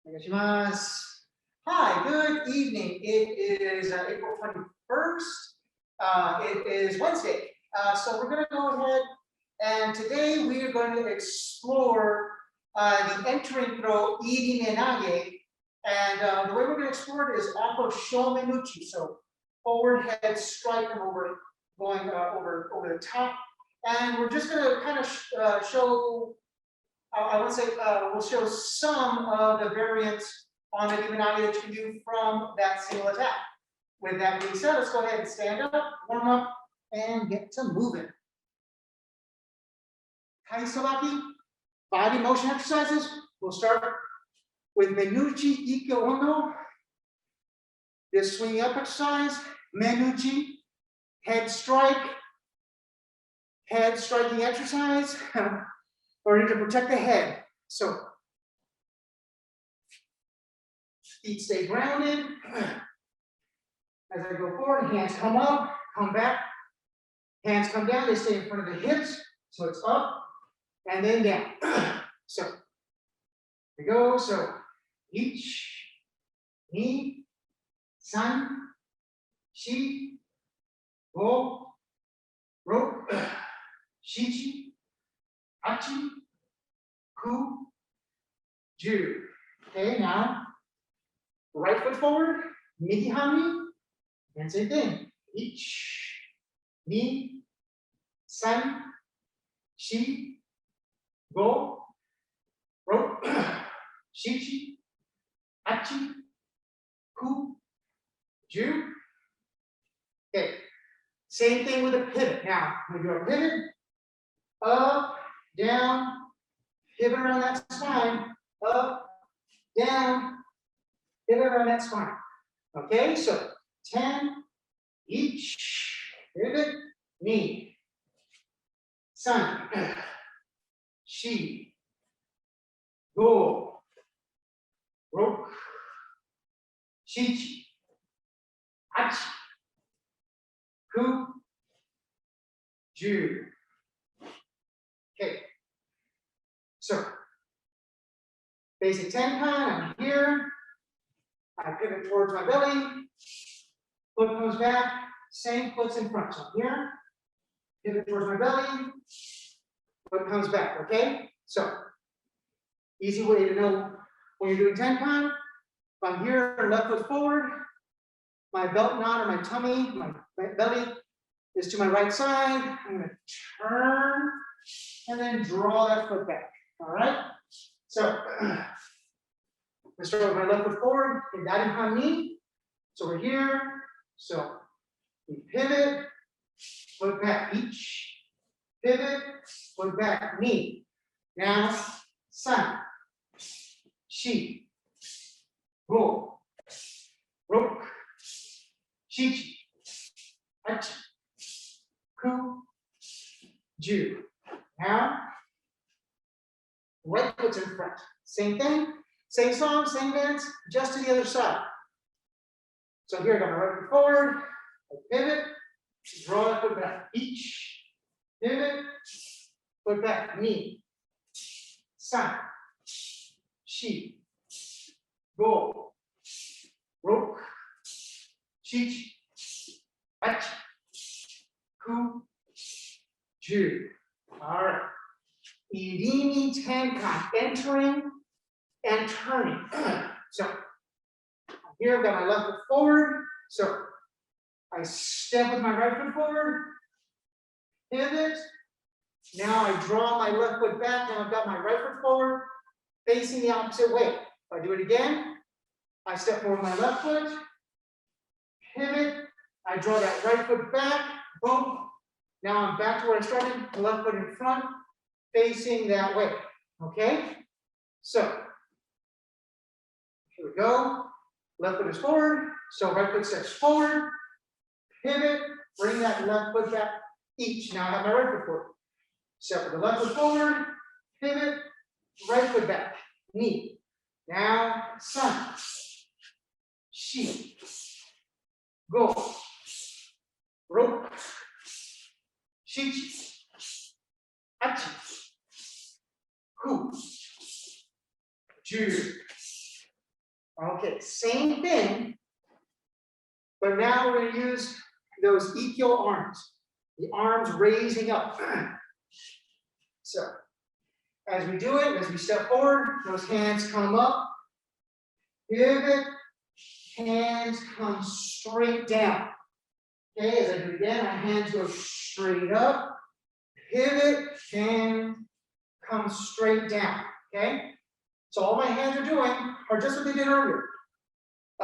Onegaishimasu. Hi, good evening. It is April 21st. It is Wednesday. So we're going to go ahead and today we are going to explore the entering throw iriminage. And the way we're going to explore it is off of Shomenuchi. So forward head strike and over going over the top. And we're just going to kind of show I would say we'll show some of the variants on the iriminage that you can do from that single attack. With that being said, let's go ahead and stand up, warm up, and get to moving. Kai sabaki, body motion exercises. We'll start with menuchi, ikkyo, this swinging up exercise, menuchi, head striking exercise. Or to protect the head. So feet stay grounded. As I go forward, hands come up, come back. Hands come down, they stay in front of the hips. So it's up and then down. So here we go. So each, ni, san, shi, go, ro, shichi, achi, ku, ju. Okay, now right foot forward, midi hami, and same thing. Ich, ni, san, shi, go, ro, shichi, achi, ku, ju. Okay, same thing with a pivot. Now, we do a pivot, up, down, pivot around that spine, up, down, pivot around that spine. Okay, so 10, each, pivot, ni, san, shi, go, ro, shichi, achi, ku, ju. Okay, so basic tenkan, I'm here. I pivot towards my belly. Foot comes back, same foot's in front. So I'm here, pivot towards my belly. Foot comes back, okay? So, easy way to know when you're doing tenkan. If I'm here, left foot forward, my belt knot or my tummy, my belly is to my right side. I'm going to turn and then draw that foot back. All right? So, let's start with my left foot forward, and that in front of me. So we're here. So we pivot, foot back, each, pivot, foot back, knee. Now, san, shi, go, ro, shichi, achi, ku, ju. Now, right foot's in front. Same thing, same song, same dance, just to the other side. So here I got my right foot forward, I pivot, draw that foot back, each, pivot, foot back, knee, san, shi, go, ro, shichi, achi, ku, ju. All right. Irimi tenkan, entering and turning. So here I've got my left foot forward. So I step with my right foot forward, pivot. Now I draw my left foot back. Now I've got my right foot forward, facing the opposite way. If I do it again, I step forward with my left foot, pivot. I draw that right foot back, boom. Now I'm back to where I started, the left foot in front, facing that way. Okay? So here we go. Left foot is forward, so right foot steps forward, pivot, bring that left foot back, each. Now I have my right foot forward. Step with the left foot forward, pivot, right foot back, knee. Now, san, shi, go, ro, shichi, achi, ku, ju. same thing, but now we're going to use those ikkyo arms, the arms raising up. So, as we do it, as we step forward, those hands come up, pivot, hands come straight down. Okay, as I do it again, my hands go straight up, pivot, and come straight down. Okay, so all my hands are doing are just what they did earlier.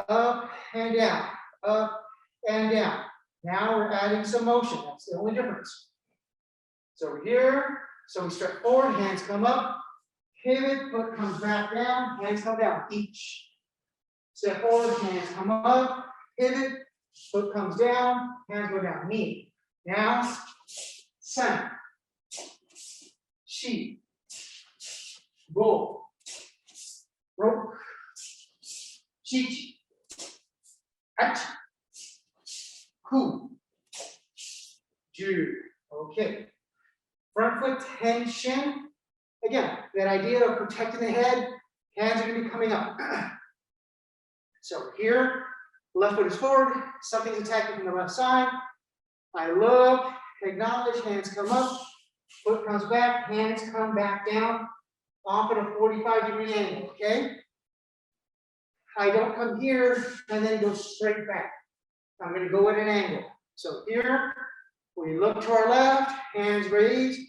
Up and down, up and down. Now we're adding some motion. That's the only difference. So we're here. So we step forward, hands come up, pivot, foot comes back down, hands come down. Each. Step forward, hands come up, pivot, foot comes down, hands go down. Knee. Now, san, shi, go, rope, chi, hachi, ku, ju. Okay. Front foot tension. Again, that idea of protecting the head, hands are going to be coming up. So here, left foot is forward, something's attacking from the left side. I look, acknowledge, hands come up, foot comes back, hands come back down, off at a 45-degree angle, okay? I don't come here and then go straight back. I'm going to go at an angle. So here, we look to our left, hands raised,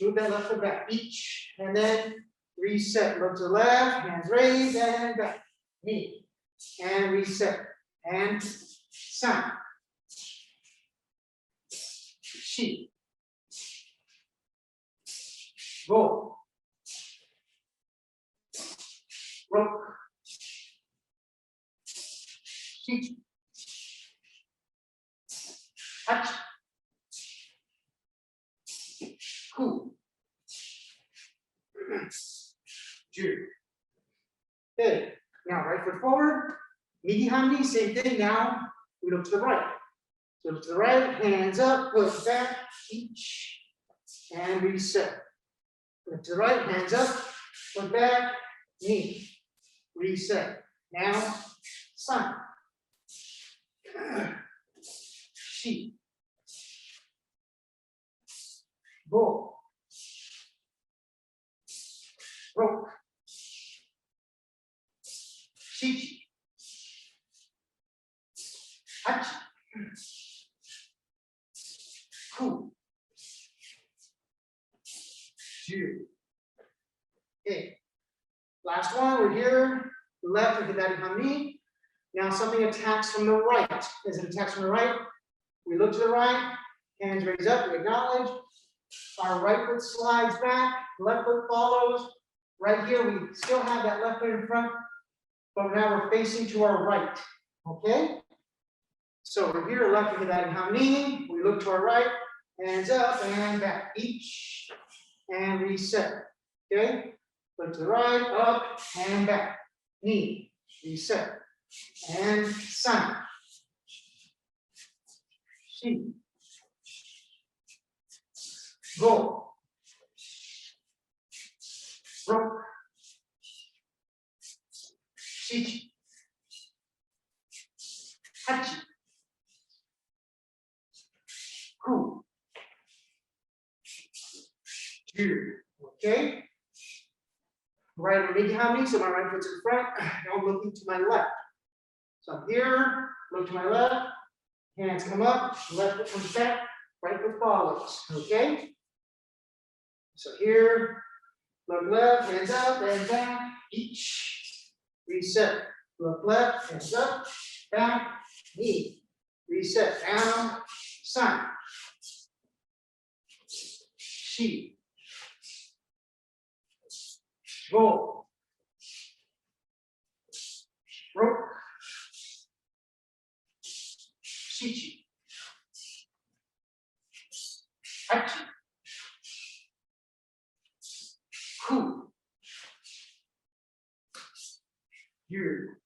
move that left foot back, each, and then reset. Look to the left, hands raised, and back. Knee, and reset, and san, shi, go, rope, shi, hachi, ku, ju. Okay, now right foot forward, midi handi, same thing. Now we look to the right. So look to the right, hands up, foot back, each, and reset. Look to the right, hands up, foot back, knee, reset. Now, san, shi, go, rope, shi, hachi, ku, ju. Okay. Last one, we're here. Left with the daddy hami. Now something attacks from the right. As it attacks from the right, we look to the right, hands raised up, we acknowledge. Our right foot slides back, left foot follows. Right here, we still have that left foot in front, but now we're facing to our right. Okay? So we're here, left with the daddy hami. We look to our right, hands up and back, each, and reset. Okay? Look to the right, up and back. Knee, reset. And san. Shi. Go. Rope. Shi. Hachi. Ku. Ju. Okay? Right on midi-hami, so my right foot's in front. Now I'm looking to my left. So I'm here, look to my left, hands come up, left foot comes back, right foot follows. Okay? So here, look left, hands up, and back, each. Reset. Look left, hands up, back, knee. Reset. Down, san. Shi. Go. Rope. Shichi. Hachi. Ku. Yu.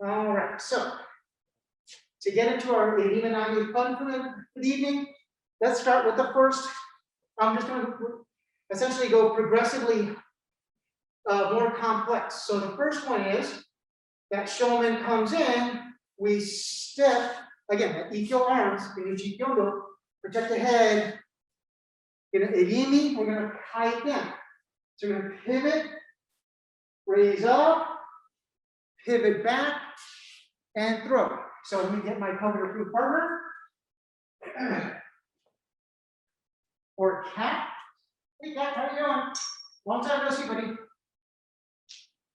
All right, so to get into our iriminage fun for the evening, let's start with the first. I'm just going to essentially go progressively more complex. So the first one is that shomen comes in, we step, again, that ikkyo arms, menuchi kyondo, protect the head. In irimi, we're going to kaiten. So we're going to pivot, raise up, pivot back, and throw. So let me get my COVID-approved partner. Or cat. Hey cat, how you doing? Long time no see, buddy.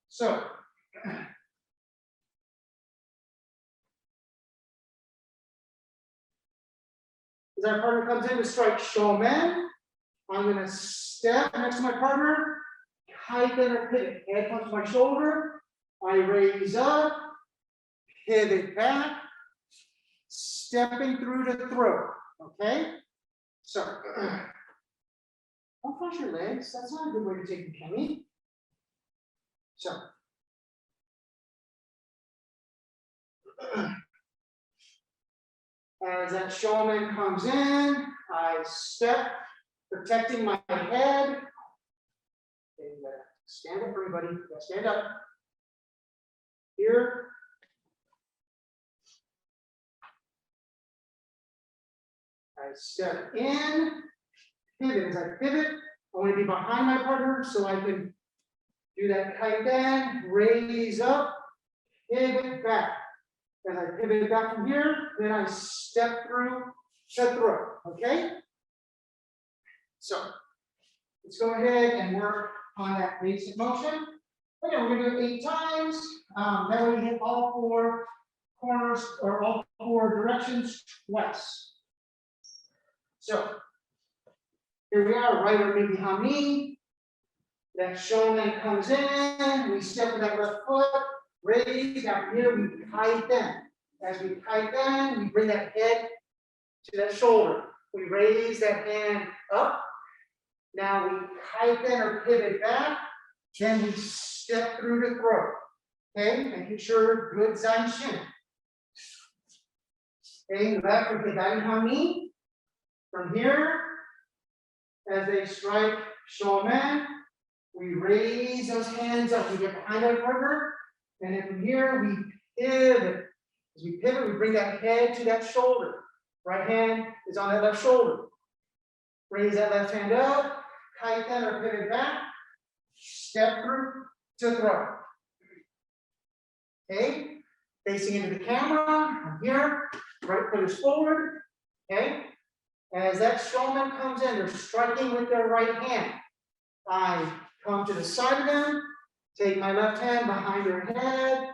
So as our partner comes in to strike shomen, I'm going to step next to my partner, kaiten or pivot. Head comes to my shoulder. I raise up, pivot back, stepping through to throw. Okay? So, don't cross your legs. That's not a good way to take ukemi. So, as that shomen comes in, I step, protecting my head. Okay, you gotta stand up, everybody. You gotta stand up. Here. I step in, pivot. As I pivot, I want to be behind my partner so I can do that kaiten, raise up, pivot back. As I pivot back from here, then I step through to throw. Okay? So let's go ahead and work on that basic motion. Again, we're going to do it 8 times. That way we hit all 4 corners or all 4 directions twice. So here we are, right or maybe hami. That shomen comes in, we step with that left foot, raise, now here we kaiten. As we kaiten, we bring that head to that shoulder. We raise that hand up. Now we kaiten or pivot back, then we step through to throw. Okay, making sure good zanshin. Okay, left with the dain hami. From here, as they strike shomen, we raise those hands up. We get behind our partner, and then from here we pivot. As we pivot, we bring that head to that shoulder. Right hand is on that left shoulder. Raise that left hand up, kaiten or pivot back, step through to throw. Okay, facing into the camera. From here, right foot is forward. Okay. As that shomen comes in, they're striking with their right hand. I come to the side of them, take my left hand behind their head,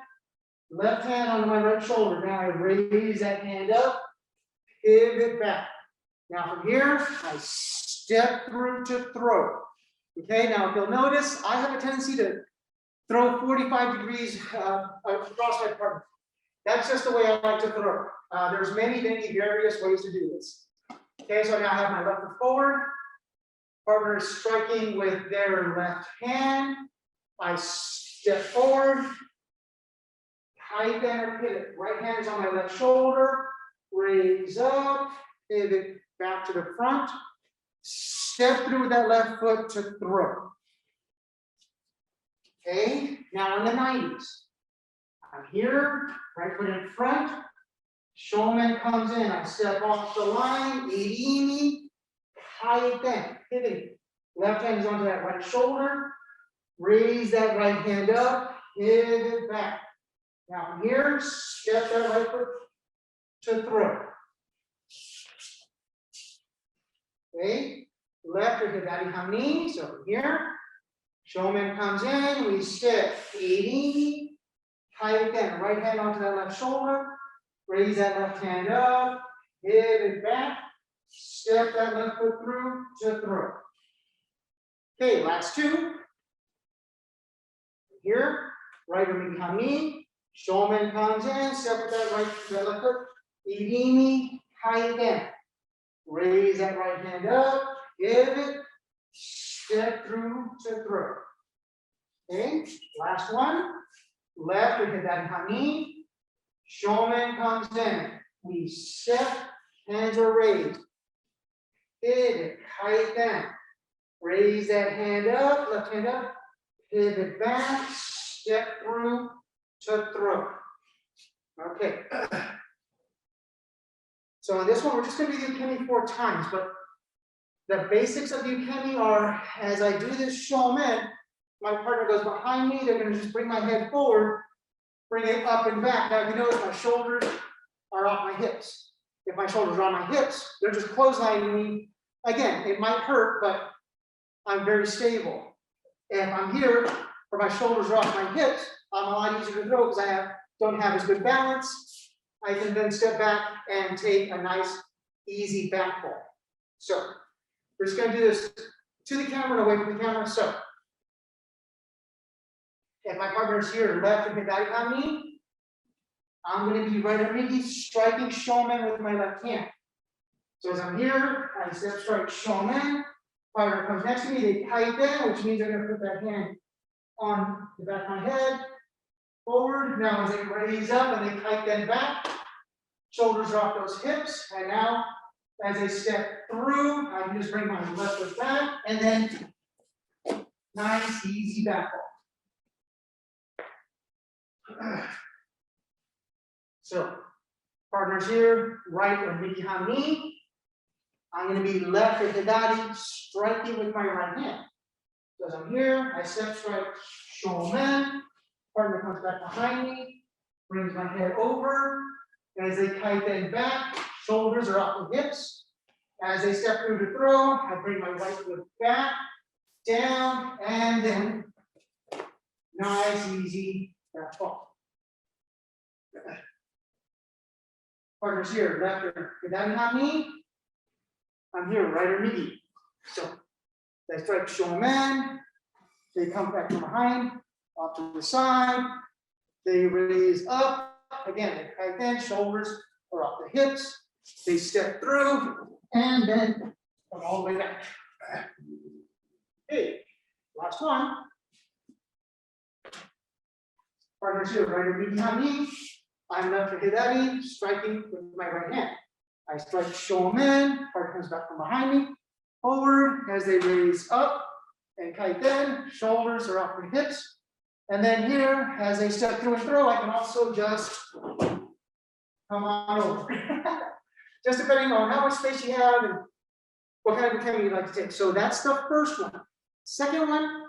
left hand on my right shoulder. Now I raise that hand up, pivot back. Now from here, I step through to throw. Okay, now if you'll notice, I have a tendency to throw 45 degrees across my partner. That's just the way I like to throw. There's many various ways to do this. Okay, so now I have my left foot forward. Partner is striking with their left hand. I step forward. Kaiten or pivot. Right hand is on my left shoulder. Raise up. Pivot back to the front. Step through with that left foot to throw. Okay, now in the 90s. I'm here, right foot in front. Shomen comes in, I step off the line, irimi, kaiten, pivoting. Left hand is onto that right shoulder. Raise that right hand up, pivot back. Now from here, step that right foot to throw. Okay, left with the hami, so from here, shomen comes in, we step, irimi, kaiten, right hand onto that left shoulder. Raise that left hand up, pivot back, step that left foot through to throw. Okay, last 2. Here, right maybe hami, shomen comes in, step with that left foot, irimi, kaiten. Raise that right hand up, pivot, step through to throw. Okay, last one. Left with the hami. Shomen comes in. We step, hands are raised. Pivot, kaiten. Raise that hand up, left hand up. Pivot back, step through to throw. Okay. So on this one, we're just going to do the ukemi 4 times, but the basics of the ukemi are, as I do this shomen, my partner goes behind me, they're going to just bring my head forward, bring it up and back. Now, you notice my shoulders are off my hips. If my shoulders are on my hips, they're just clotheslining me. Again, it might hurt, but I'm very stable. If I'm here, where my shoulders are off my hips, I'm a lot easier to throw because I don't have as good balance. I can then step back and take a nice, easy back pull. So we're just going to do this to the camera and away from the camera. So if my partner's here, left and hidari kami, I'm going to be right underneath, striking shomen with my left hand. So as I'm here, I step strike shomen. Partner comes next to me, they kaiten, which means I'm going to put that hand on the back of my head, forward. Now as they raise up and they kaiten back, shoulders are off those hips, and now as they step through, I can just bring my left foot back, and then nice, easy back ball. So, partners here, right or mikihan knee. I'm going to be left or hidari, striking with my right hand. So as I'm here, I step strike shomen. Partner comes back behind me, brings my head over. As they kaiten back, shoulders are off the hips. As they step through to throw, I bring my right foot back, down, and then nice, easy back ball. Partners here, left or hidari ha knee. I'm here, right or midi. So they strike shomen, they come back from behind, off to the side, they raise up, again, they kaiten, shoulders are off the hips, they step through, and then come all the way back. Okay, last one. Partners here, right or midi ha knee. I'm left or hidari, striking with my right hand. I strike shomen, partner comes back from behind me, forward as they raise up, and kaiten, shoulders are off the hips. And then here, as they step through and throw, I can also just come on over. Just depending on how much space you have and what kind of ukemi you'd like to take. So that's the first one. Second one,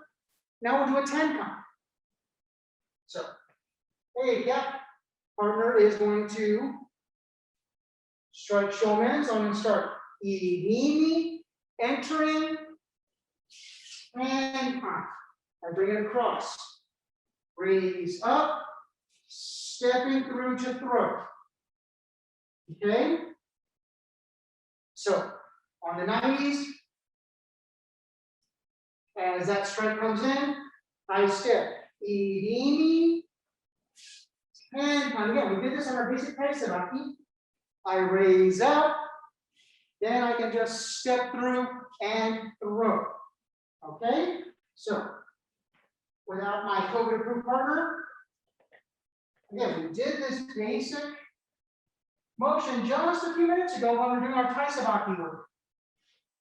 now we'll do a tenkan. So, hey, yeah, partner is going to strike shomen, so I'm going to start irimi, entering, and I bring it across. Raise up, stepping through to throw. Okay? So, on the 90s, as that strike comes in, I step irimi, and again, we did this on our basic kai sabaki. I raise up, then I can just step through and throw. Okay? So, without my COVID-approved partner, again, we did this basic motion just a few minutes ago when we were doing our kai sabaki work.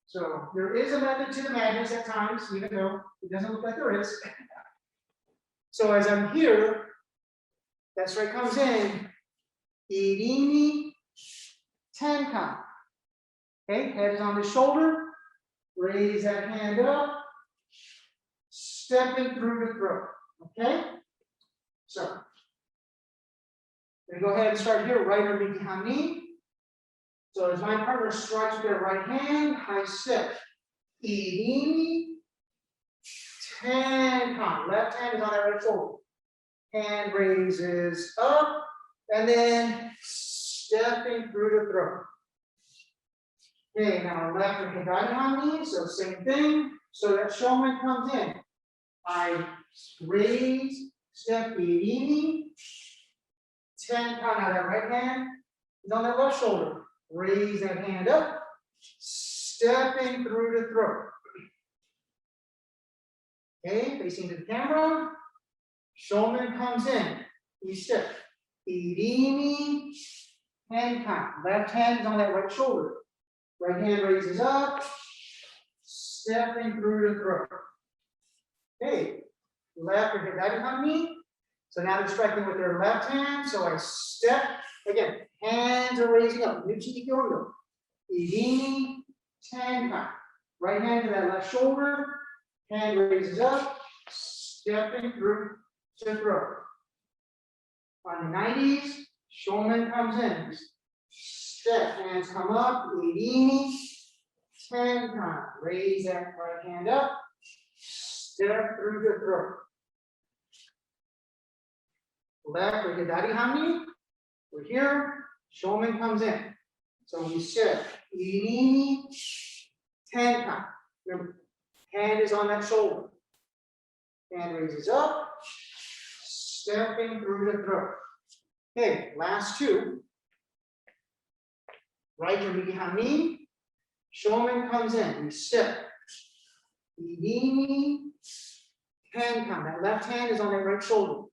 So, there is a method to the madness at times, even though it doesn't look like there is. So, as I'm here, that strike comes in, irimi, tenkan. Okay, head is on the shoulder, raise that hand up, stepping through to throw. Okay, so we go ahead and start here, right or mikihan knee. So as my partner strikes with their right hand, I step irimi, tenkan. Left hand is on that right shoulder. Hand raises up, and then stepping through to throw. Okay, now left or hidari knee, so same thing. So that shomen comes in. I raise, step irimi, tenkan out that right hand is on that left shoulder. Raise that hand up, stepping through to throw. Okay, facing to the camera. Shomen comes in. We step irimi, tenkan. Left hand is on that right shoulder. Right hand raises up, stepping through to throw. Okay, left or hidari knee. So now they're striking with their left hand. So I step, again, hands are raising up. Menuchi, ikkyo, irimi, tenkan. Right hand to that left shoulder, hand raises up, stepping through to throw. On the 90s, Shomen comes in. Step, hands come up, irimi, tenkan. Raise that right hand up, step through the throw. Left, we get daddy hami. We're here, Shomen comes in. So we step, irimi, tenkan. Remember, hand is on that shoulder. Hand raises up, stepping through the throat. Okay, last two. Right iriminage. Shomen comes in. We step. Irimi, tenkan. That left hand is on that right shoulder.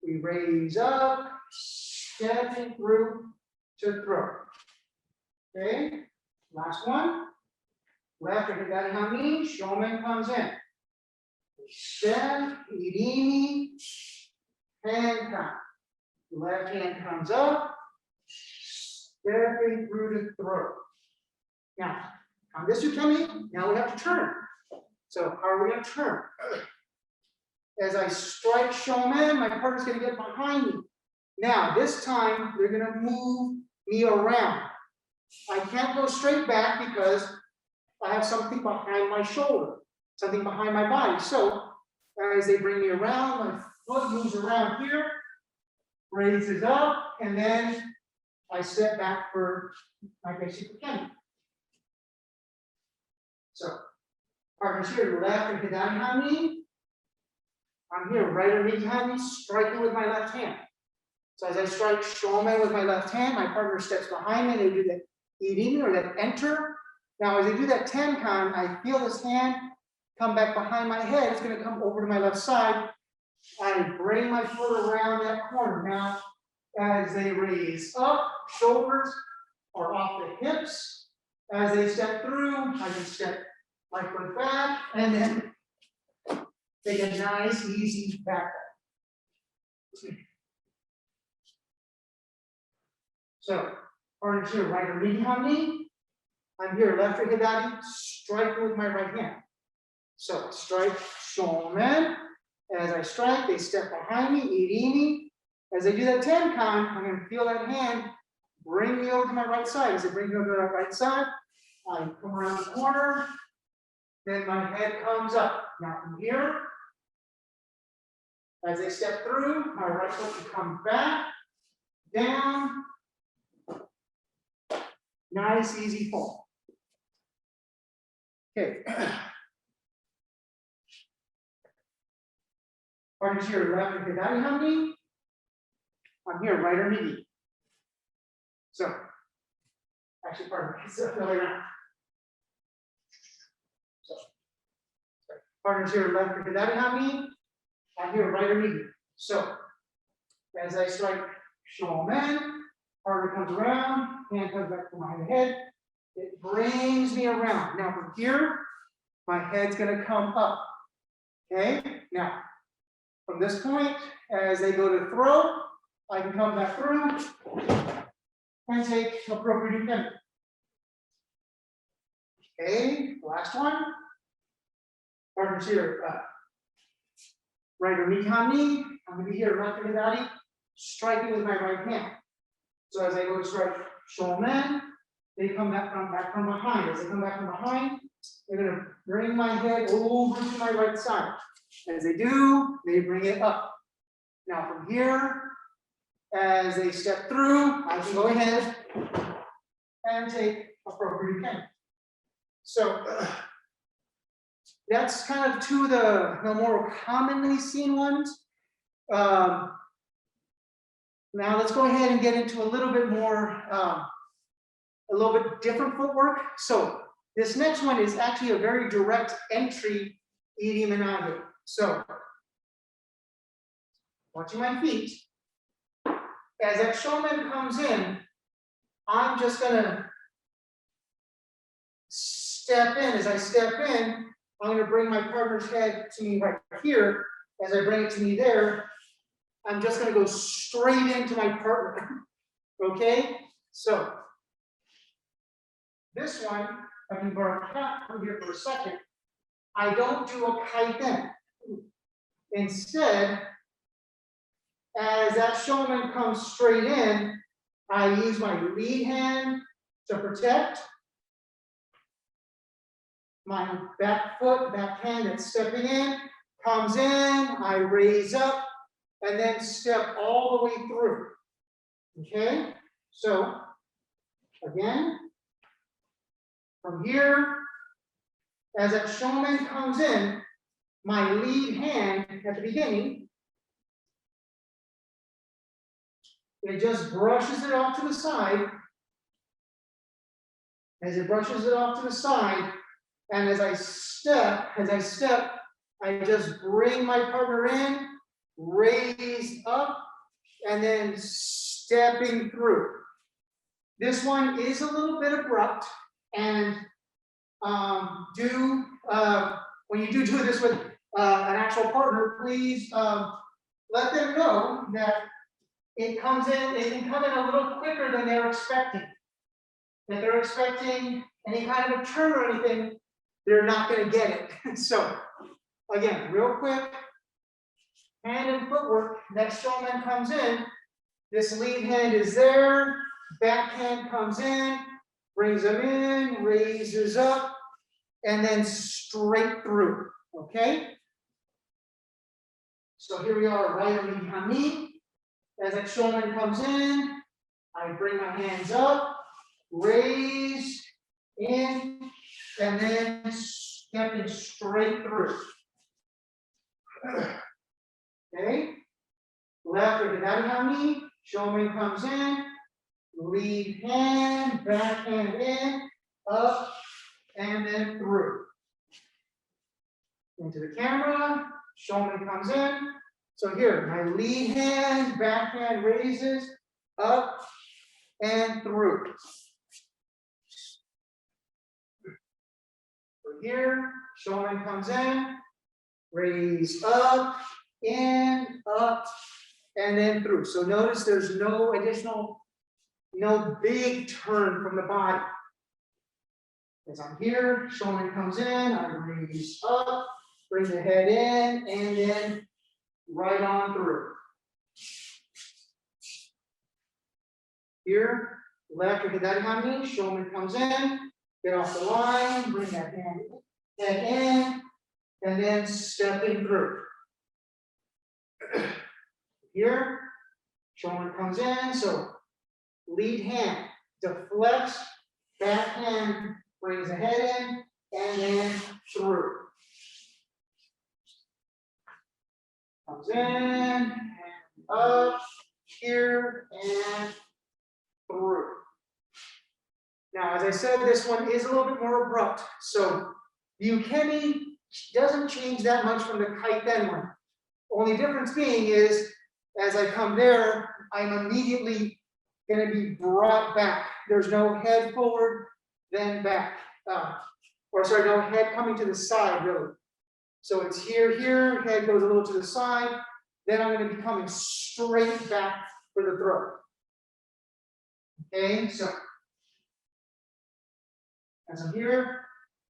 We raise up, stepping through to throat. Okay, last one. Left iriminage. Shomen comes in. Step, irimi, tenkan. Left hand comes up, stepping through the throat. Now, on this ukemi, now we have to turn. So how are we going to turn? As I strike Shomen, my partner's going to get behind me. Now, this time, they're going to move me around. I can't go straight back because I have something behind my shoulder, something behind my body. So as they bring me around, my foot moves around here, raises up, and then I step back for my basic ukemi. So partners here, left and iriminage. I'm here, right iriminage, striking with my left hand. So as I strike Shomen with my left hand, my partner steps behind me. They do that irimi or that enter. Now, as I do that tenkan, I feel this hand come back behind my head. It's going to come over to my left side. I bring my foot around that corner. Now, as they raise up, shoulders are off the hips. As they step through, I can step my foot back and then take a nice, easy back. So, partners here, right iriminage. I'm here, left iriminage, striking with my right hand. So, strike Shomen. As I strike, they step behind me, irimi. As I do that tenkan, I'm going to feel that hand bring me over to my right side. As it brings me over to the right side, I come around the corner, then my head comes up. Now from here, as they step through, my right foot will come back, down. Nice, easy fall. Okay. Partners here, left iriminage. I'm here, right iriminage. So, actually, pardon me, it's the other way around. So, partners here, left iriminage. I'm here, right iriminage. So, as I strike Shomen, partner comes around, hand comes back behind the head. It brings me around. Now from here, my head's going to come up. Okay? Now, from this point, as they go to throw, I can come back through and take appropriate ukemi. Okay, last one. Partners here, right iriminage. I'm going to be here, left iriminage, striking with my right hand. So as I go to strike Shomen, they come back from behind. As they come back from behind, they're going to bring my head over to my right side. As they do, they bring it up. Now from here, as they step through, I can go ahead and take appropriate ukemi. So that's kind of two of the more commonly seen ones. Now let's go ahead and get into a little bit more, a little bit different footwork. So this next one is actually a very direct entry iriminage. So watching my feet, as that Shomen comes in, I'm just gonna step in. As I step in, I'm gonna bring my partner's head to me right here. As I bring it to me there, I'm just going to go straight into my partner. Okay? So, this one, I can borrow a cat from here for a second. I don't do a kaiten. Instead, as that shomen comes straight in, I use my lead hand to protect. My back foot, back hand that's stepping in, comes in, I raise up, and then step all the way through. Okay? So, again, from here, as that shomen comes in, my lead hand at the beginning, it just brushes it off to the side. As it brushes it off to the side, and as I step, I just bring my partner in, raise up, and then stepping through. This one is a little bit abrupt, and when you do this with an actual partner, please let them know that it can come in a little quicker than they're expecting. If they're expecting any kind of a turn or anything, they're not going to get it. So, again, real quick, hand and footwork. Next shomen comes in. This lead hand is there. Back hand comes in, brings them in, raises up, and then straight through. Okay? So here we are, right behind me. As that shomen comes in, I bring my hands up, raise, in, and then stepping straight through. Okay? Left or behind me, shomen comes in, lead hand, back hand in, up, and then through. Into the camera, shomen comes in. So here, my lead hand, back hand raises, up, and through. So here, shomen comes in, raise up, in, up, and then through. So notice there's no big turn from the body. As I'm here, shomen comes in, I raise up, bring the head in, and then right on through. Here, left or hidari, shomen comes in, get off the line, bring that head in, and then stepping through. Here, shomen comes in, so lead hand deflects, back hand brings the head in, and then through. Comes in, and up, here, and through. Now, as I said, this one is a little bit more abrupt. So the ukemi doesn't change that much from the kaiten one. Only difference being is, as I come there, I'm immediately going to be brought back. There's no head forward, then back. No head coming to the side, really. So it's here, head goes a little to the side, then I'm going to be coming straight back for the throw. Okay, so as I'm here,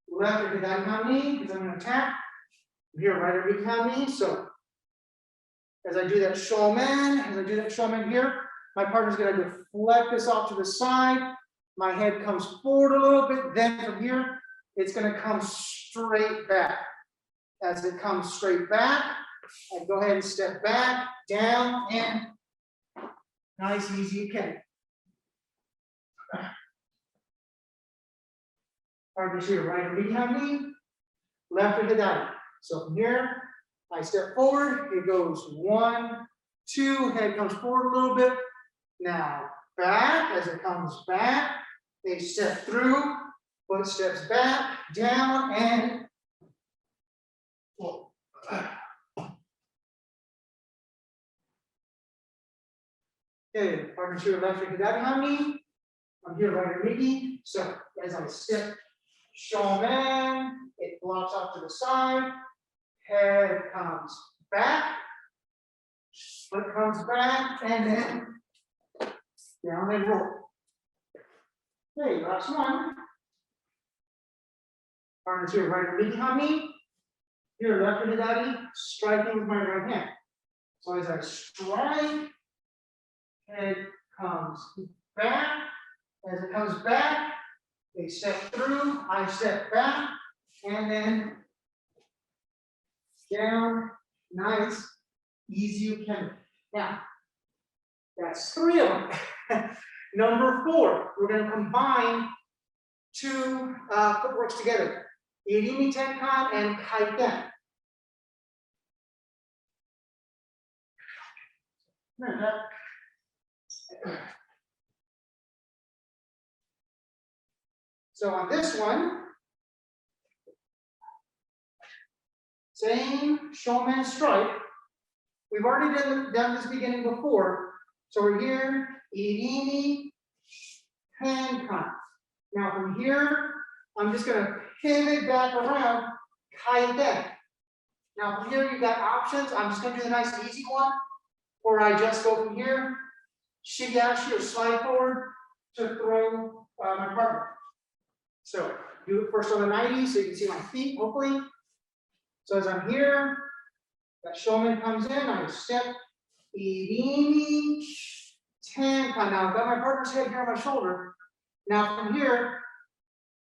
left or behind me, because I'm going to tap. I'm here, right or behind me. So as I do that shomen here, my partner's going to deflect this off to the side. My head comes forward a little bit. Then from here, it's going to come straight back. As it comes straight back, I go ahead and step back, down, and nice, easy, okay. Partners here, right or behind me, left or hidari. So from here, I step forward, it goes 1, 2, head comes forward a little bit. Now back, as it comes back, they step through, foot steps back, down, and pull. Okay, partners here, left or hidari me. I'm here, right or midi. So as I step shomen, it blocks off to the side, head comes back, foot comes back, and then down and roll. Okay, last one. Partners here, right leg behind me. Here, left with daddy, striking with my right hand. So as I strike, head comes back. As it comes back, they step through, I step back, and then down, nice, easy ukemi. Now, that's 3 of them. Number 4, we're going to combine 2 footworks together. Irimi tenkan and kaiten. So on this one, same shomen strike. We've already done this beginning before. So we're here, irimi, tenkan. Now from here, I'm just going to pivot back around, kaiten. Now from here, you've got options. I'm just going to do the nice easy one, or I just go from here, shigeashi or slide forward to throw my partner. So do it first on the 90 so you can see my feet, hopefully. So as I'm here, that shomen comes in, I step, irimi, tenkan. Now I've got my partner's head here on my shoulder. Now from here,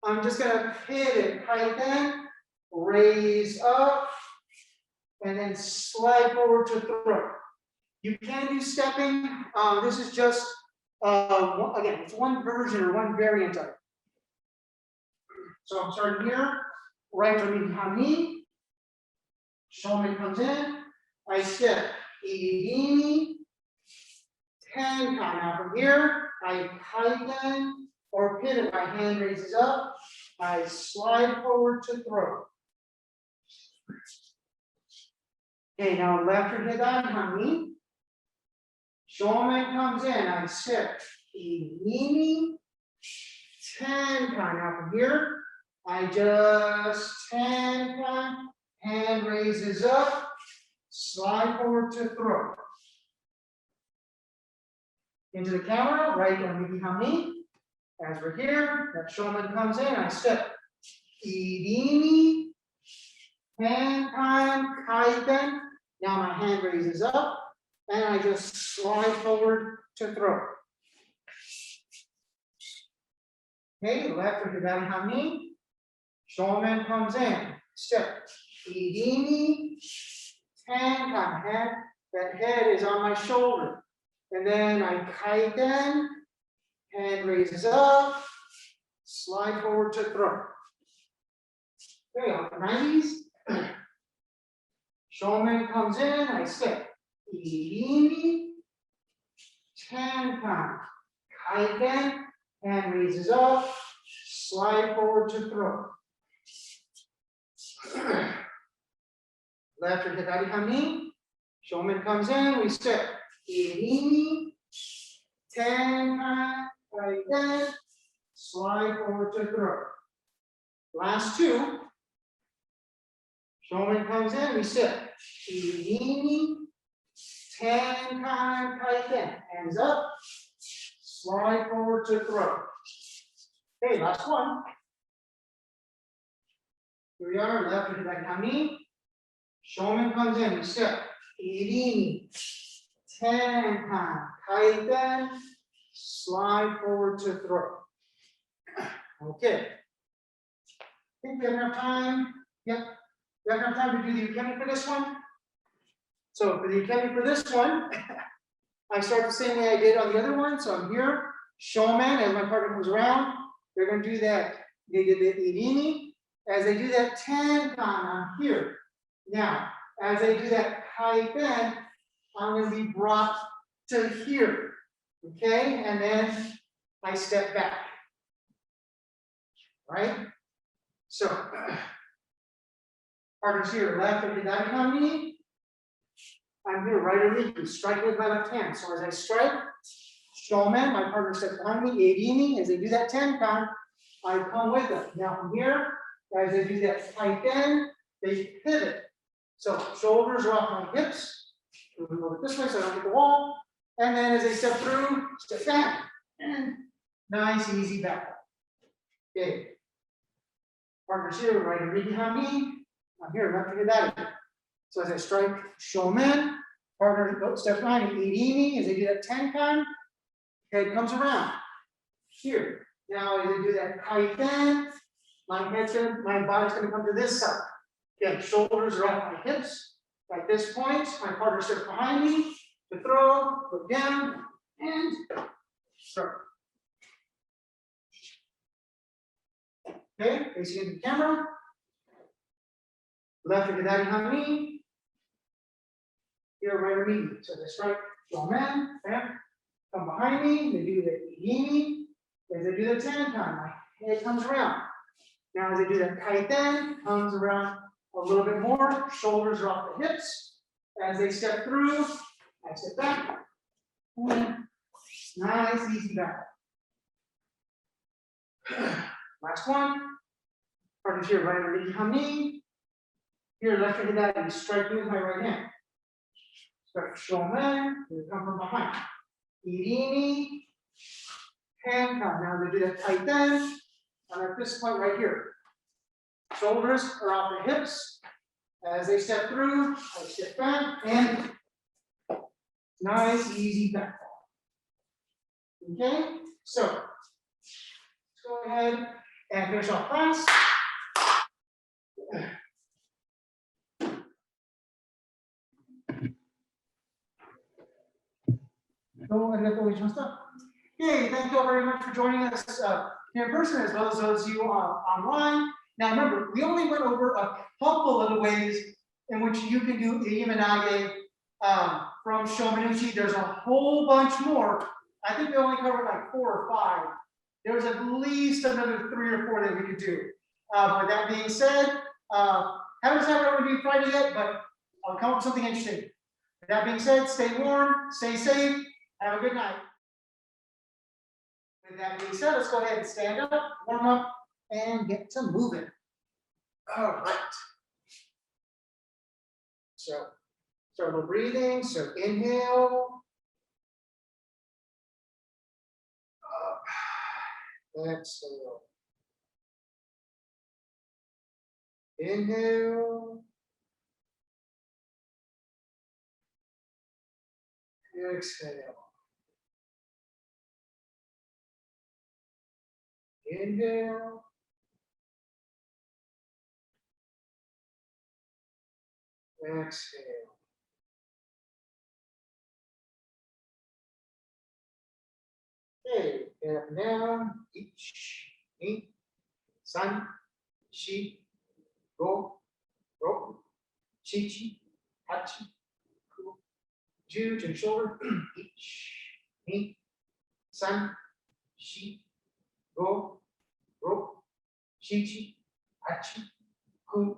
I'm just gonna pivot, kaiten, raise up, and then slide forward to throw. You can do stepping. This is just, again, it's one version or one variant of it. So I'm starting here, right arm behind me. Shomen comes in, I step, irimi, tenkan. Now from here, I kaiten or pivot, my hand raises up, I slide forward to throw. Okay, now left or hit behind me. Shomen comes in, I step, irimi, tenkan. Now from here, I just tenkan, hand raises up, slide forward to throw. Into the camera, right arm behind me. As we're here, that shomen comes in, I step, irimi, tenkan, kaiten. Now my hand raises up, and I just slide forward to throw. Okay, left or behind me. Shomen comes in, step, irimi, tenkan, head, that head is on my shoulder. And then I kaiten, hand raises up, slide forward to throw. Okay, on the 90s. Shomen comes in, I step, irimi, tenkan, kaiten, hand raises up, slide forward to throw. Left or hit behind me. Shomen comes in, we step, irimi, tenkan, kaiten, slide forward to throw. Last 2. Shomen comes in, we step, irimi, tenkan, kaiten, hands up, slide forward to throw. Okay, last one. Here we are, left or behind me. Shomen comes in, we step, irimi, tenkan, kaiten, slide forward to throw. Okay. I think we have enough time. Yep. We have enough time to do the ukemi for this one. So for the ukemi for this one, I start the same way I did on the other one. So I'm here, shomen, as my partner comes around, they're going to do that. They did the irimi. As they do that tenkan, I'm here. Now, as they do that kaiten, I'm going to be brought to here. Okay, and then I step back. Right? So, partners here, left or that behind me. I'm here, right or left, strike with my left hand. So as I strike, shomen, my partner steps behind me, irimi, as they do that tenkan, I come with them. Now from here, as they do that kaiten, they pivot. So shoulders are off my hips, Move them over this way so I don't hit the wall. And then as they step through, step back. And nice, easy back. Okay. Partners here, right and behind me. I'm here, left to that. So as I strike shomen, partner steps behind me, irimi, as they do that tenkan, head comes around. Here. Now as I do that kaiten, my body's going to come to this side. Again, shoulders are off my hips. At this point, my partner steps behind me to throw, look down, and start. Okay, facing into the camera. Left to daddy behind me. Here, right immediately. So they strike, shomen, come behind me. They do the irimi. As they do the tenkan, my head comes around. Now, as they do that kaiten, comes around a little bit more. Shoulders are off the hips. As they step through, I step back. Nice, easy back. Last one. Partners here, right underneath behind me. Here, left hand that, and strike me with my right hand. Start shomen, you come from behind. Irimi, hand come. Now they do that kaiten. And at this point right here, shoulders are off the hips. As they step through, I step back and nice, easy back fall. Okay, so let's go ahead and finish off class. どうもありがとうございました。Okay, thank you all very much for joining us here in person as well as those of you online. Now remember, we only went over a couple of the ways in which you can do iriminage from Shomenuchi. There's a whole bunch more. I think we only covered like 4 or 5. There's at least another 3 or 4 that we could do. With that being said, haven't decided what we're going to do Friday yet, but I'll come up with something interesting. With that being said, stay warm, stay safe, have a good night. With that being said, let's go ahead and stand up, warm up, and get to moving. All right. So, start with breathing. So, inhale. Up. Exhale. Inhale. Exhale. Inhale. Exhale. Okay, and down. Ich, ni, san, shi, go, ro, chi, hachi, ku, ju, to shoulder. Ich, ni, san, shi, go, ro, chi, hachi, ku,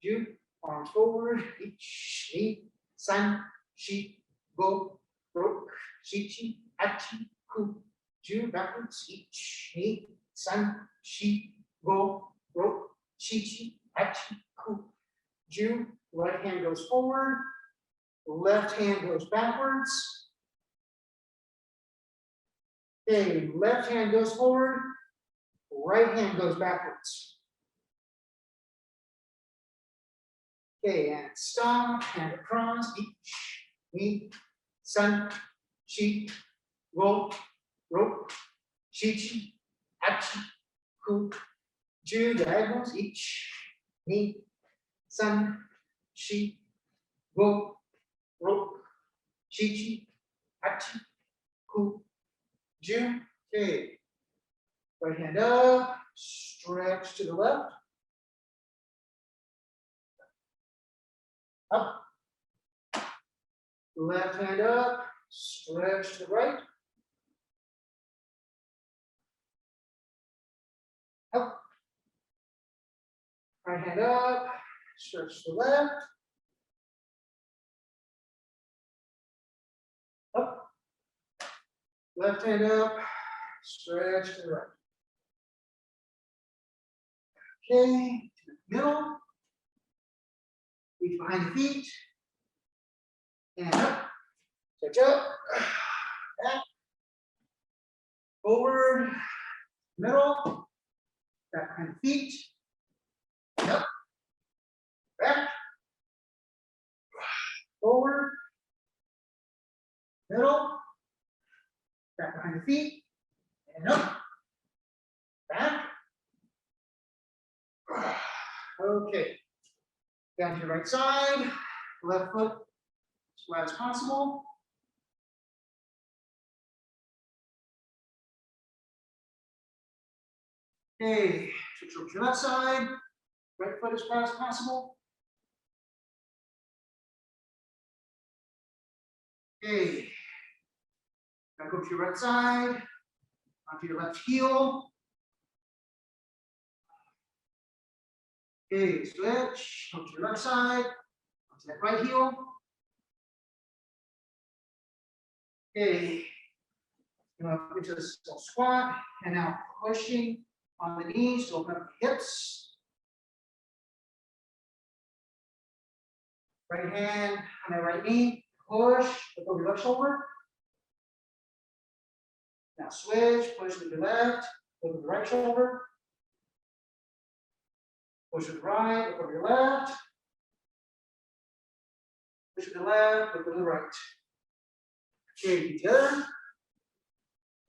ju. Arms forward, ich, ni, san, shi, go, ro, chi, hachi, ku, ju, backwards, ich, ni, san, shi, go, ro, chi, hachi, ku, ju. Right hand goes forward, left hand goes backwards. Okay, left hand goes forward, right hand goes backwards. Okay, and stop, hand across, ich, ni, san, shi, go, ro, chi, hachi, ku, ju, diagonals, ich, ni, san, shi, go, ro, chi, hachi, ku, ju. Okay, right hand up, stretch to the left. Up. Left hand up, stretch to the right. Up. Right hand up, stretch to the left. Up. Left hand up, stretch to the right. Okay, to the middle. Reach behind the feet. and up, stretch up, back, forward, middle, back behind the feet, up, back, forward, middle, back behind the feet, and up, back. Okay, down to your right side, left foot as flat as possible. Okay, switch over to your left side, right foot as flat as possible. Okay, back over to your right side, onto your left heel. Okay, switch, over to your left side, onto that right heel. Okay, up into a small squat, and now pushing on the knees to open up the hips. Right hand on the right knee, push, look over your left shoulder. Now switch, push with your left, look over the right shoulder. Push with the right, look over your left. Push with the left, look over the right. Okay, together.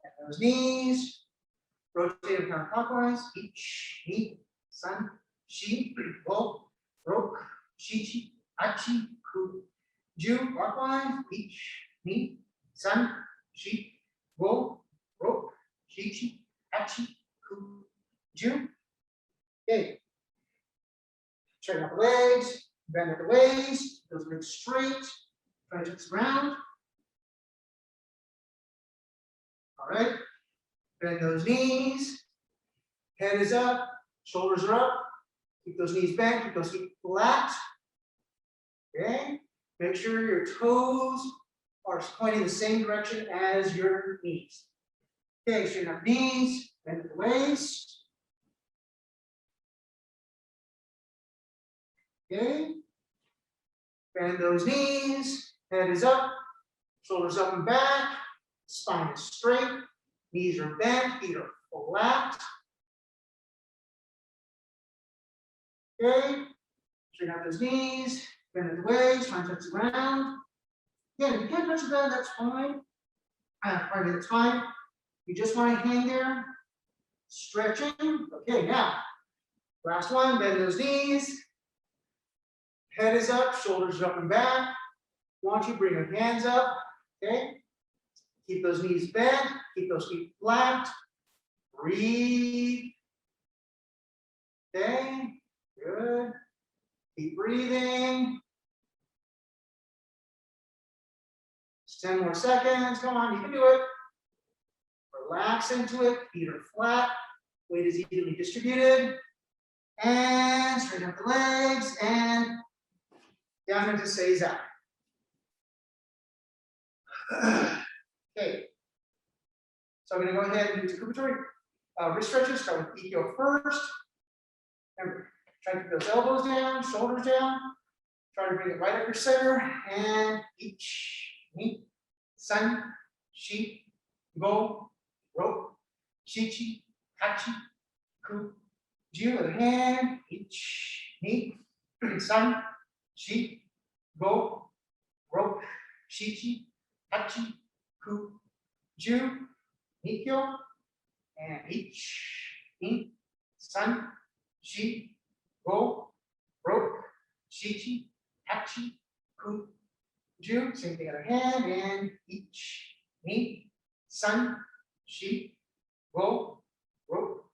And those knees. Rotate them counterclockwise. Ich, ni, san, shi, wo, rok, shichi, achi, ku, ju. Clockwise. Ich, ni, san, shi, wo, rok, shichi, achi, ku, ju. Okay. Straighten out the legs, bend at the waist, those legs straight, try to touch the ground. All right, bend those knees, head is up, shoulders are up, keep those knees bent, keep those feet flat. Okay, make sure your toes are pointing the same direction as your knees. Okay, straighten up knees, bend at the waist. Okay, bend those knees, head is up, shoulders up and back, spine is straight, knees are bent, feet are flat. Okay, straighten out those knees, bend at the waist, try and touch the ground. Again, if you can't touch the ground, that's fine. Pardon me, that's fine. You just want to hang there, stretching. Okay, now, last one, bend those knees. Head is up, shoulders up and back. Want you to bring your hands up, okay? Keep those knees bent, keep those feet flat. Breathe. Okay, good. Keep breathing. Just 10 more seconds, come on, you can do it. Relax into it, feet are flat, weight is evenly distributed. And straighten up the legs and down into seiza. Okay, so I'm going to go ahead and do decupitory wrist stretches. Start with ikkyo first. Remember, try to keep those elbows down, shoulders down. Try to bring it right up your center. And ich, ni, san, shi, go, ro, shichi, hachi, ku, ju with a hand. Ich, ni, san, shi, go, ro, shichi, hachi, ku, ju, ikkyo, and ich, ni, san, shi, go, ro, shichi, hachi, ku, ju. Same thing other hand, and ich, ni, san, shi, go, ro,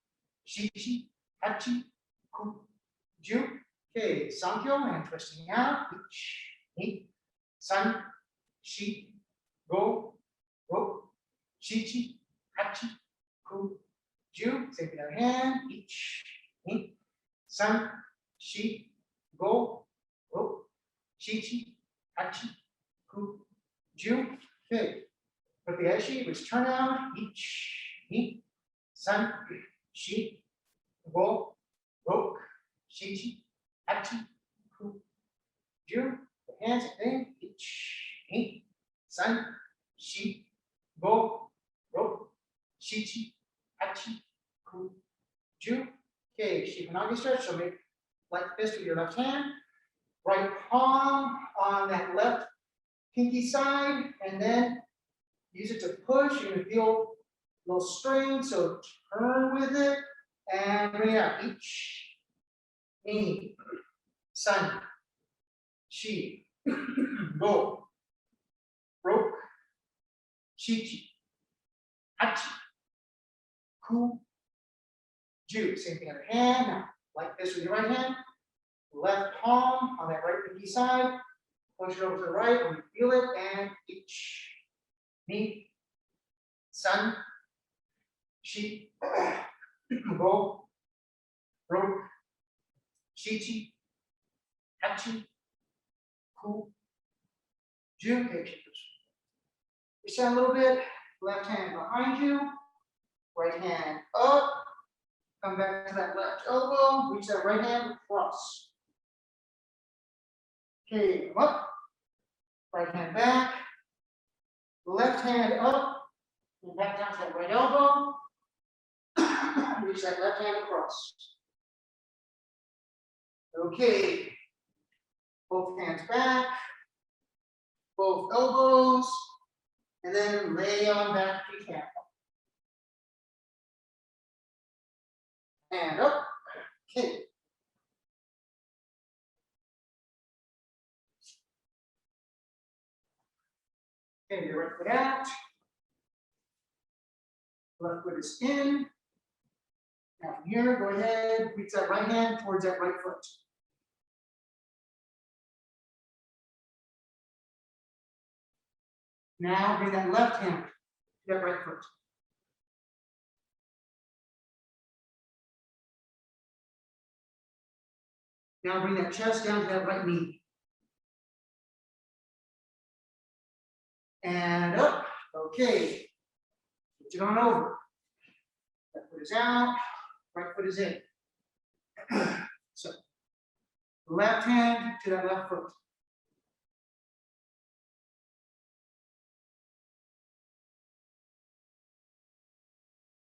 shichi, hachi, ku, ju. Okay, sankyo and twisting out. Ich, ni, san, shi, go, ro, shichi, hachi, ku, ju. Same thing other hand. Ich, ni, san, shi, go, ro, shichi, hachi, ku, ju. Okay, put the eshi, which turn out. Ich, ni, san, shi, go, ro, shichi, hachi, ku, ju. The hands thing. Ich, Ni, san, shi, go, ro, shichi, hachi, ku, ju. Okay, Shomenuchi stretch. So make like this with your left hand. Right palm on that left pinky side, and then use it to push. You're going to feel a little string, so turn with it and bring it out. Ich, ni, san, shi, go, ro, shichi, hachi, ku, ju. Same thing other hand. Now, like this with your right hand. Left palm on that right pinky side. Push it over to the right when you feel it, and ich, ni, san, shi, go, ro, shichi, hachi, ku, ju. Okay, push down a little bit. Left hand behind you. Right hand up. Come back to that left elbow. Reach that right hand across. Okay, come up. Right hand back. Left hand up. And back down to that right elbow. Reach that left hand across. Okay. Both hands back. Both elbows. And then lay on back if you can. And up. Okay. Okay, your right foot out. Left foot is in. Now from here, go ahead, reach that right hand towards that right foot. Now bring that left hand to that right foot. Now bring that chest down to that right knee. And up. Okay. Switch it on over. Left foot is out, right foot is in. So, left hand to that left foot.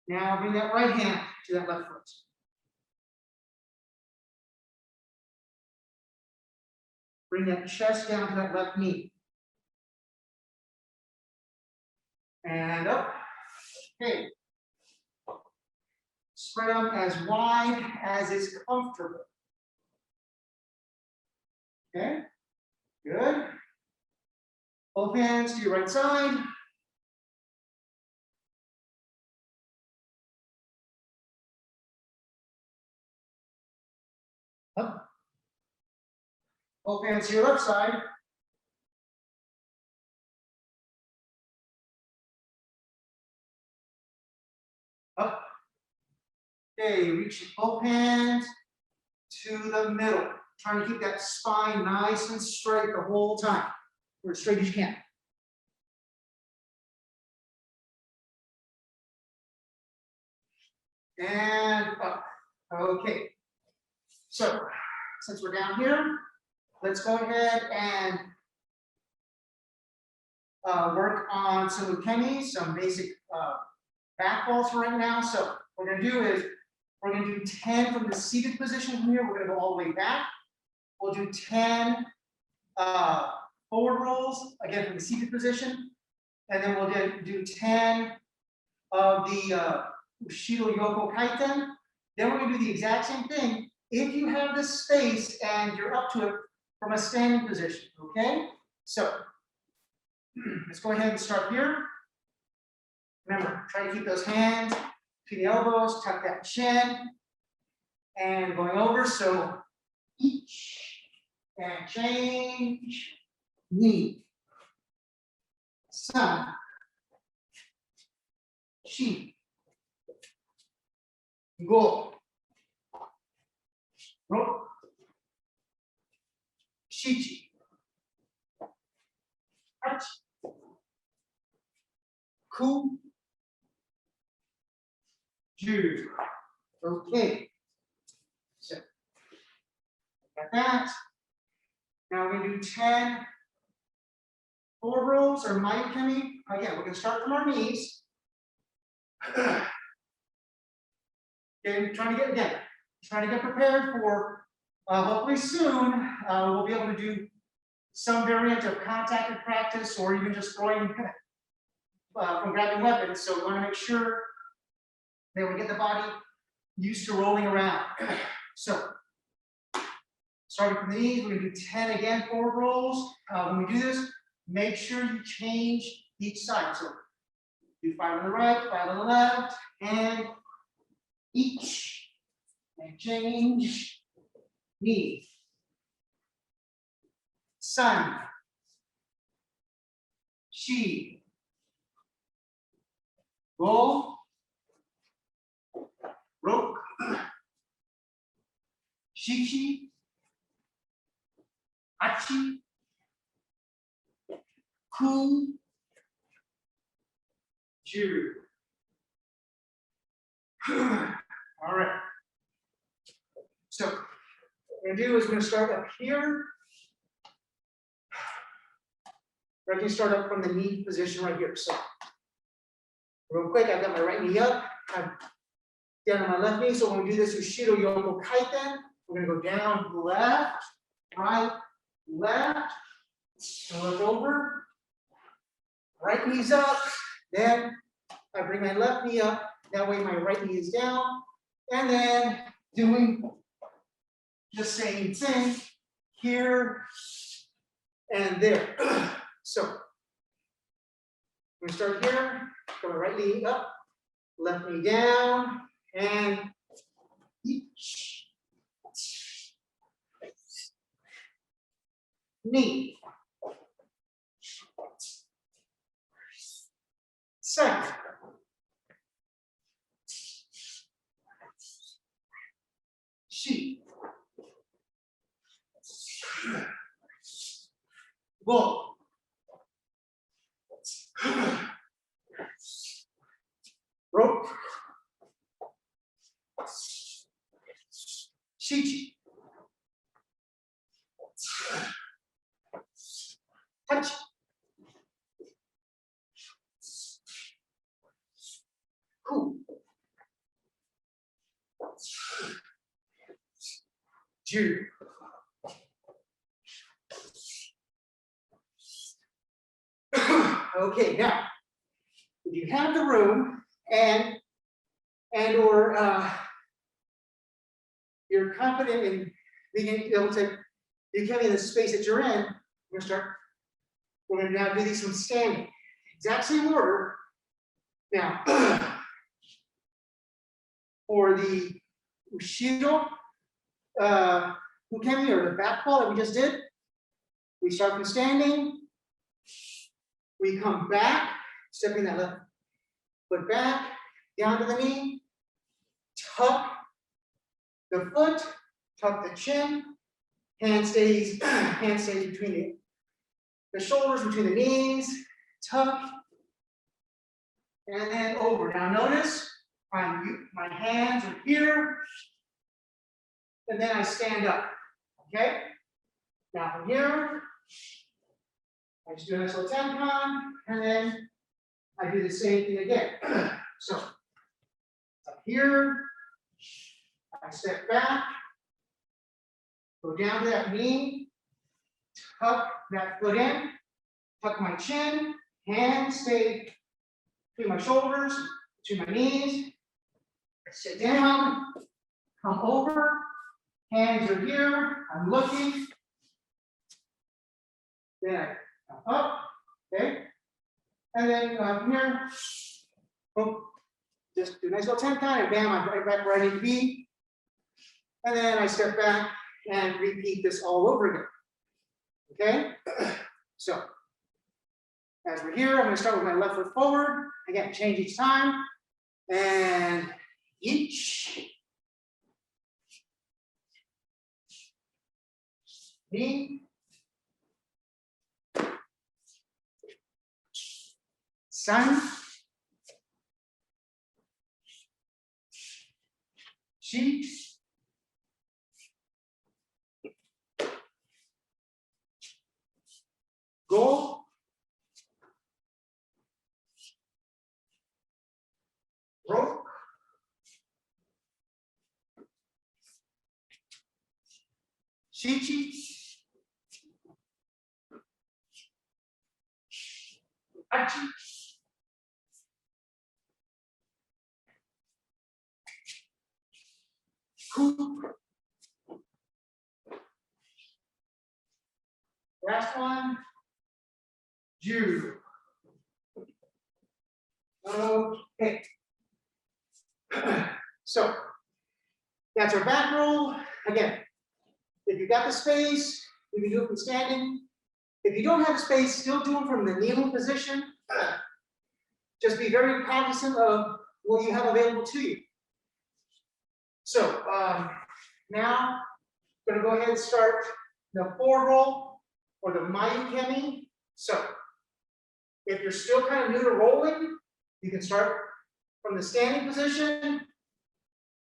Now bring that right hand to that left foot. Bring that chest down to that left knee. And up. Okay. Spread them as wide as is comfortable. Okay. Good. Both hands to your right side. Up. Both hands to your left side. Up. Okay, reach both hands to the middle. Trying to keep that spine nice and straight the whole time, or as straight as you can. And up. Okay. So, since we're down here, let's go ahead and work on some ukemi, some basic back balls for right now. So what we're going to do is we're going to do 10 from the seated position from here. We're going to go all the way back. We'll do 10 forward rolls, again from the seated position. And then we'll do 10 of the Ushido Yoko Kaiten. Then we're going to do the exact same thing if you have the space and you're up to it from a standing position, okay? So let's go ahead and start here. Remember, try to keep those hands between the elbows, tuck that chin, and going over. So each and change, ni, san, shi, go, ro, shichi, hachi, ku, ju. Okay. So, got that. Now we're going to do 10 forward ukemi. Again, we're going to start from our knees. Okay, trying to get prepared for hopefully soon we'll be able to do some variant of contacted practice or even just throwing from grabbing weapons. So we want to make sure that we get the body used to rolling around. So starting from the knees, we're going to do 10 again forward rolls. When we do this, make sure you change each side. So do 5 on the right, 5 on the left, and each, and change, knee, sun, shi, go, rope, shichi, achi, ku, jiru. All right. So what we're going to do is we're going to start up here. We're going to start up from the knee position right here. So real quick, I've got my right knee up. I'm down on my left knee. So when we do this Ushido Yoko Kaiten, we're going to go down, left, right, left, and look over. Right knee's up. Then I bring my left knee up. That way my right knee is down. And then doing the same thing here and there. So we start here, go my right knee up, left knee down, and each knee. Second. Shi. Go. Rope. Shichi. Touch. Cool. Ju. Okay, now, if you have the room and or you're confident in being able to becoming in the space that you're in, we're going to now do these from standing. Exact same order. Now, for the Ushido ukemi or the back ball that we just did, we start from standing. We come back, stepping that left foot back, down to the knee, tuck the foot, tuck the chin, hand stays between the shoulders, between the knees, tuck, and then over. Now notice my hands are here, and then I stand up, okay? Now from here, I just do a nice little tenkan, and then I do the same thing again. So up here, I step back, go down to that knee, tuck that foot in, tuck my chin, hands stay between my shoulders, between my knees, sit down, come over, hands are here, I'm looking, then I come up, okay, and then here, boom, just do a nice little tenkan, and bam, I'm right back where I need to be, and then I step back and repeat this all over again, okay? So, as we're here, I'm going to start with my left foot forward, again, change each time, and each, knee, sun, shi, go, shichi, achi, ku. Last one, ju. Okay. So that's our back roll. Again, if you got the space, you can do it from standing. If you don't have space, still do it from the kneeling position. Just be very cognizant of what you have available to you. So now I'm going to go ahead and start the forward roll or the ukemi. So if you're still kind of new to rolling, you can start from the standing position,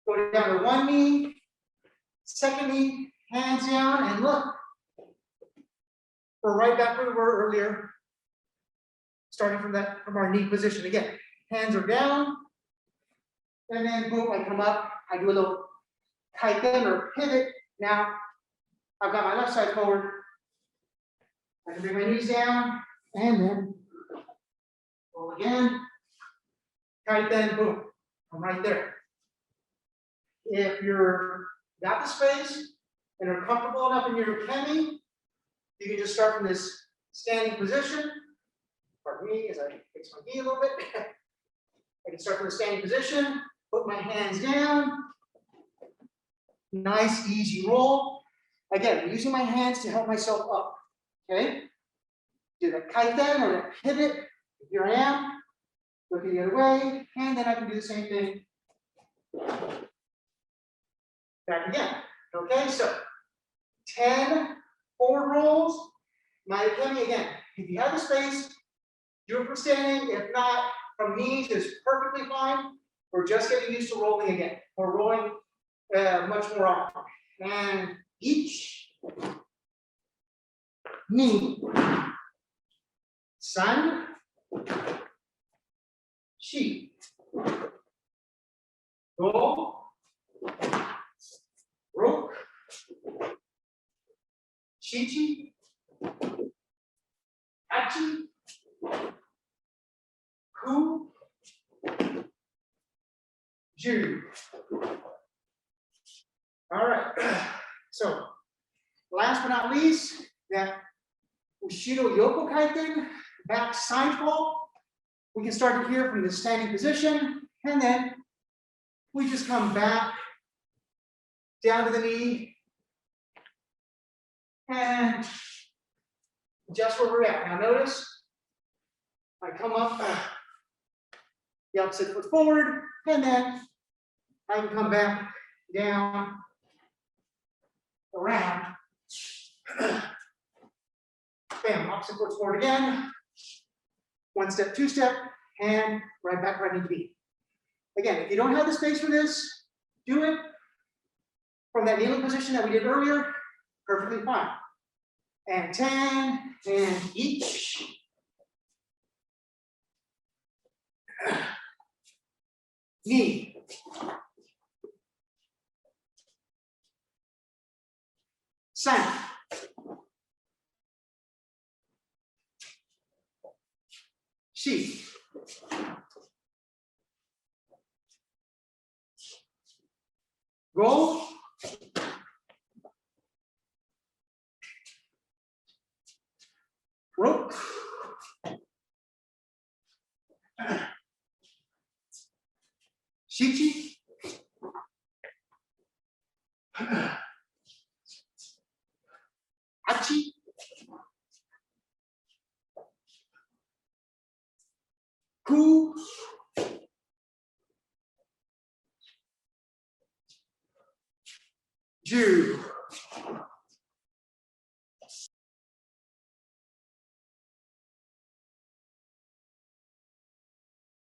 go down to one knee, second knee, hands down, and look. We're right back where we were earlier, starting from our knee position. Again, hands are down, and then boom, I come up, I do a little kaiten or pivot. Now, I've got my left side forward. I can bring my knees down, and then roll again. Kaiten, boom, I'm right there. If you're got the space and are comfortable enough in your ukemi, you can just start from this standing position. Pardon me as I fix my knee a little bit. I can start from the standing position, put my hands down. Nice, easy roll. Again, I'm using my hands to help myself up. Okay? Do the kaiten or the pivot. Here I am. Look the other way, and then I can do the same thing. Back again. Okay, so 10 forward rolls. My ukemi again. If you have the space, do it from standing. If not, from knees is perfectly fine. We're just getting used to rolling again. We're rolling much more often. And each knee, san, shi, go, rook, shichi, achi, ku, ju. All right. So, last but not least, that Ushiro Yoko Kaiten, back side fall. We can start here from the standing position, and then we just come back down to the knee and just where we're at. Now notice, I come up the opposite foot forward, and then I can come back down, around. Bam, opposite foot forward again. One step, two step, and right back where I need to be. Again, if you don't have the space for this, do it from that kneeling position that we did earlier, perfectly fine. And 10, and each. Knee. San. Shi. Go. Rook. Shichi. Achi. Ku. Ju.